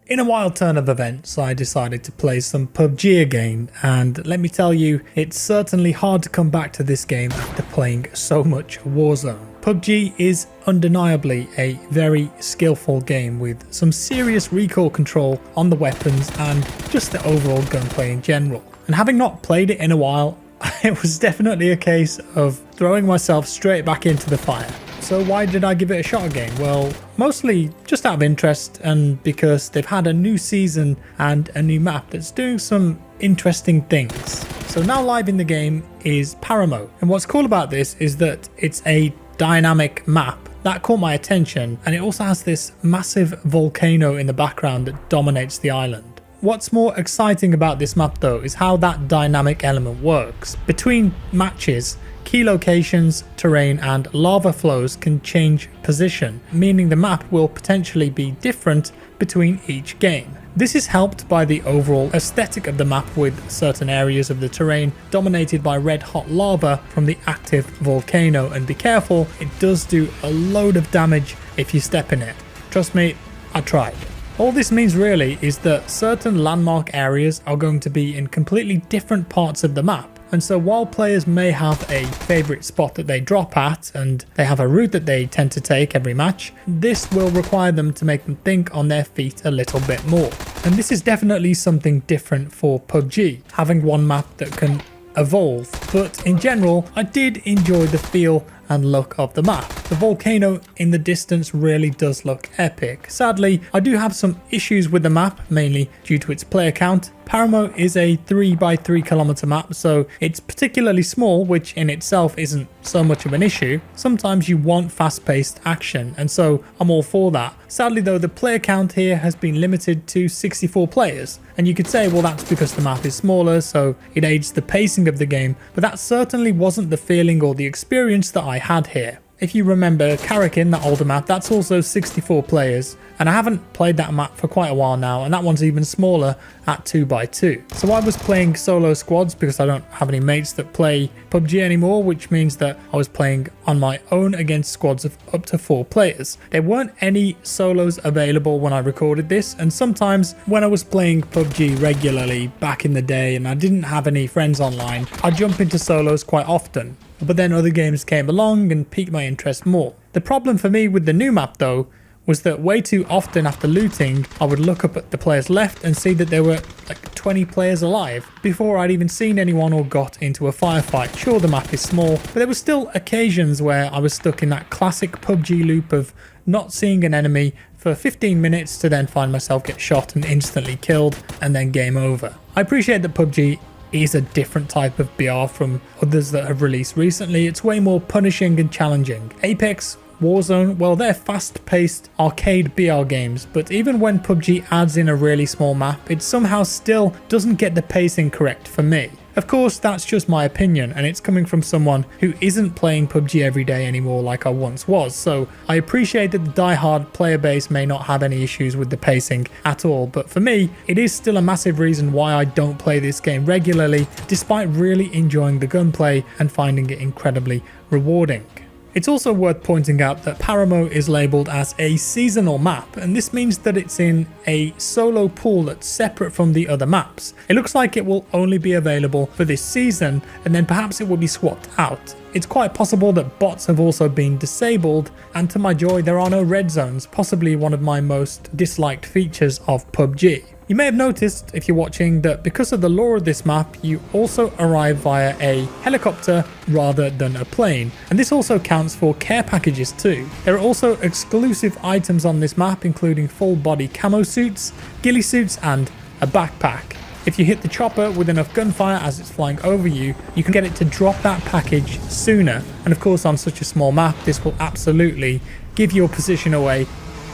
In a wild turn of events, I decided to play some PUBG again, and let me tell you, it's certainly hard to come back to this game after playing so much Warzone. PUBG is undeniably a very skillful game with some serious recoil control on the weapons and just the overall gunplay in general. And having not played it in a while, it was definitely a case of throwing myself straight back into the fire. So why did I give it a shot again? Well, mostly just out of interest and because they've had a new season and a new map that's doing some interesting things. So now live in the game is Paramo, and what's cool about this is that it's a dynamic map. That caught my attention, and it also has this massive volcano in the background that dominates the island. What's more exciting about this map though is how that dynamic element works. Between matches, key locations, terrain and lava flows can change position, meaning the map will potentially be different between each game. This is helped by the overall aesthetic of the map, with certain areas of the terrain dominated by red hot lava from the active volcano, and be careful, it does do a load of damage if you step in it. Trust me, I tried. All this means really is that certain landmark areas are going to be in completely different parts of the map. And so while players may have a favourite spot that they drop at and they have a route that they tend to take every match, this will require them to make them think on their feet a little bit more. And this is definitely something different for PUBG, having one map that can evolve. But in general, I did enjoy the feel and look of the map. The volcano in the distance really does look epic. Sadly, I do have some issues with the map, mainly due to its player count. Paramo is a 3x3 kilometer map, so it's particularly small, which in itself isn't so much of an issue. Sometimes you want fast-paced action, and so I'm all for that. Sadly though, the player count here has been limited to 64 players, and you could say, well, that's because the map is smaller, so it aids the pacing of the game, but that certainly wasn't the feeling or the experience that I had here. If you remember Karakin, that older map, that's also 64 players, and I haven't played that map for quite a while now, and that one's even smaller at 2x2. So I was playing solo squads because I don't have any mates that play PUBG anymore, which means that I was playing on my own against squads of up to 4 players. There weren't any solos available when I recorded this, and sometimes when I was playing PUBG regularly back in the day and I didn't have any friends online, I'd jump into solos quite often. But then other games came along and piqued my interest more. The problem for me with the new map though was that way too often after looting, I would look up at the players left and see that there were like 20 players alive before I'd even seen anyone or got into a firefight. Sure, the map is small, but there were still occasions where I was stuck in that classic PUBG loop of not seeing an enemy for 15 minutes to then find myself get shot and instantly killed and then game over. I appreciate that PUBG is a different type of BR from others that have released recently. It's way more punishing and challenging. Apex, Warzone, well, they're fast-paced arcade BR games, but even when PUBG adds in a really small map, it somehow still doesn't get the pacing correct for me. Of course, that's just my opinion, and it's coming from someone who isn't playing PUBG every day anymore like I once was, so I appreciate that the die-hard player base may not have any issues with the pacing at all, but for me, it is still a massive reason why I don't play this game regularly, despite really enjoying the gunplay and finding it incredibly rewarding. It's also worth pointing out that Paramo is labelled as a seasonal map, and this means that it's in a solo pool that's separate from the other maps. It looks like it will only be available for this season, and then perhaps it will be swapped out. It's quite possible that bots have also been disabled, and to my joy there are no red zones, possibly one of my most disliked features of PUBG. You may have noticed, if you're watching, that because of the lore of this map, you also arrive via a helicopter rather than a plane. And this also counts for care packages too. There are also exclusive items on this map, including full body camo suits, ghillie suits, and a backpack. If you hit the chopper with enough gunfire as it's flying over you, you can get it to drop that package sooner. And of course, on such a small map, this will absolutely give your position away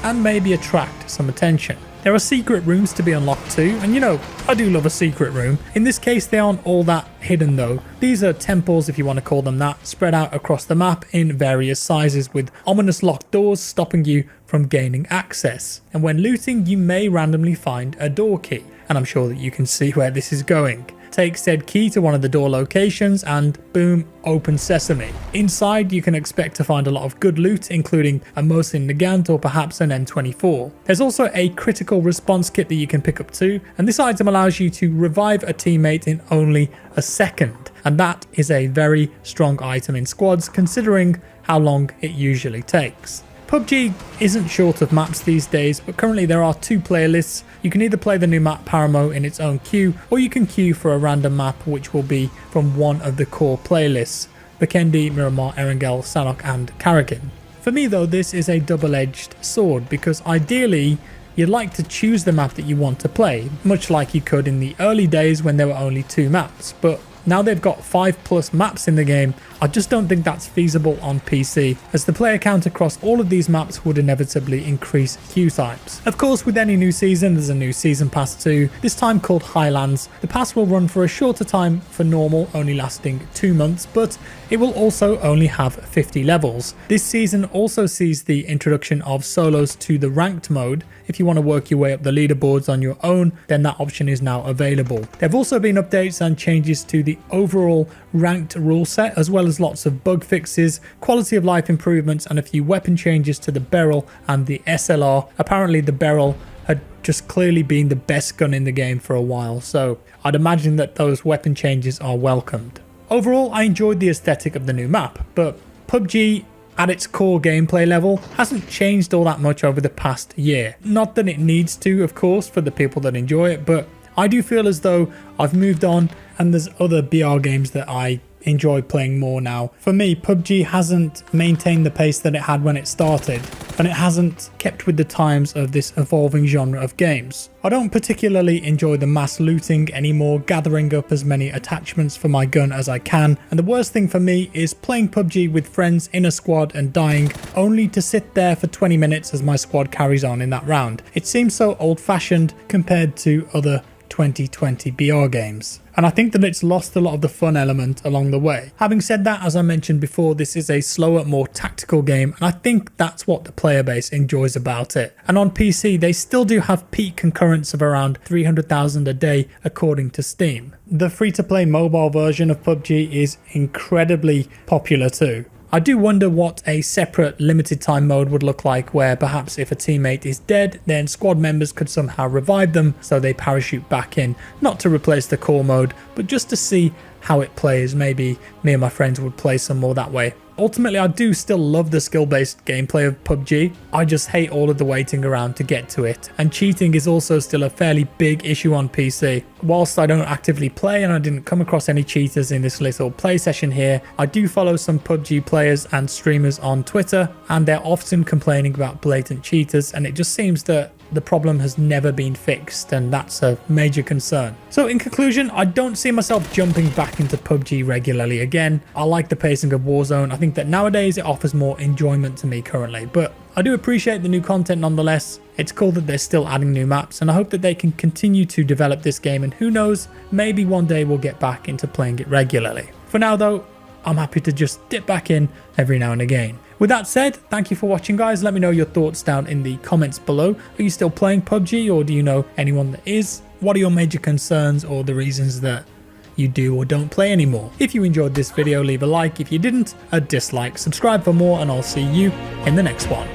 and maybe attract some attention. There are secret rooms to be unlocked too, and you know, I do love a secret room. In this case, they aren't all that hidden though. These are temples, if you want to call them that, spread out across the map in various sizes with ominous locked doors stopping you from gaining access. And when looting, you may randomly find a door key, and I'm sure that you can see where this is going. take said key to one of the door locations, and boom, open sesame. Inside, you can expect to find a lot of good loot, including a Mosin Nagant or perhaps an M24. There's also a critical response kit that you can pick up too, and this item allows you to revive a teammate in only a second. And that is a very strong item in squads, considering how long it usually takes. PUBG isn't short of maps these days, but currently there are 2 playlists. You can either play the new map Paramo in its own queue, or you can queue for a random map which will be from one of the core playlists: Vikendi, Miramar, Erangel, Sanok and Karakin. For me though, this is a double-edged sword, because ideally you'd like to choose the map that you want to play, much like you could in the early days when there were only 2 maps, but now they've got 5+ maps in the game. I just don't think that's feasible on PC, as the player count across all of these maps would inevitably increase queue times. Of course, with any new season, there's a new season pass too, this time called Highlands. The pass will run for a shorter time for normal, only lasting 2 months, but it will also only have 50 levels. This season also sees the introduction of solos to the ranked mode. If you want to work your way up the leaderboards on your own, then that option is now available. There have also been updates and changes to the overall ranked rule set, as well as lots of bug fixes, quality of life improvements, and a few weapon changes to the Beryl and the SLR. Apparently the Beryl had just clearly been the best gun in the game for a while, so I'd imagine that those weapon changes are welcomed. Overall, I enjoyed the aesthetic of the new map, but PUBG at its core gameplay level hasn't changed all that much over the past year. Not that it needs to, of course, for the people that enjoy it, but I do feel as though I've moved on and there's other BR games that I enjoy playing more now. For me, PUBG hasn't maintained the pace that it had when it started, and it hasn't kept with the times of this evolving genre of games. I don't particularly enjoy the mass looting anymore, gathering up as many attachments for my gun as I can, and the worst thing for me is playing PUBG with friends in a squad and dying only to sit there for 20 minutes as my squad carries on in that round. It seems so old-fashioned compared to other 2020 BR games, and I think that it's lost a lot of the fun element along the way. Having said that, as I mentioned before, this is a slower, more tactical game, and I think that's what the player base enjoys about it. And on PC, they still do have peak concurrence of around 300,000 a day according to Steam. The free-to-play mobile version of PUBG is incredibly popular too. I do wonder what a separate limited time mode would look like, where perhaps if a teammate is dead, then squad members could somehow revive them so they parachute back in, not to replace the core mode, but just to see how it plays. Maybe me and my friends would play some more that way. Ultimately, I do still love the skill-based gameplay of PUBG. I just hate all of the waiting around to get to it. And cheating is also still a fairly big issue on PC. Whilst I don't actively play and I didn't come across any cheaters in this little play session here, I do follow some PUBG players and streamers on Twitter, and they're often complaining about blatant cheaters, and it just seems that the problem has never been fixed, and that's a major concern. So in conclusion, I don't see myself jumping back into PUBG regularly again. I like the pacing of Warzone. I think that nowadays it offers more enjoyment to me currently, but I do appreciate the new content nonetheless. It's cool that they're still adding new maps, and I hope that they can continue to develop this game, and who knows, maybe one day we'll get back into playing it regularly. For now though, I'm happy to just dip back in every now and again. With that said, thank you for watching guys. Let me know your thoughts down in the comments below. Are you still playing PUBG, or do you know anyone that is? What are your major concerns or the reasons that you do or don't play anymore? If you enjoyed this video, leave a like. If you didn't, a dislike. Subscribe for more, and I'll see you in the next one.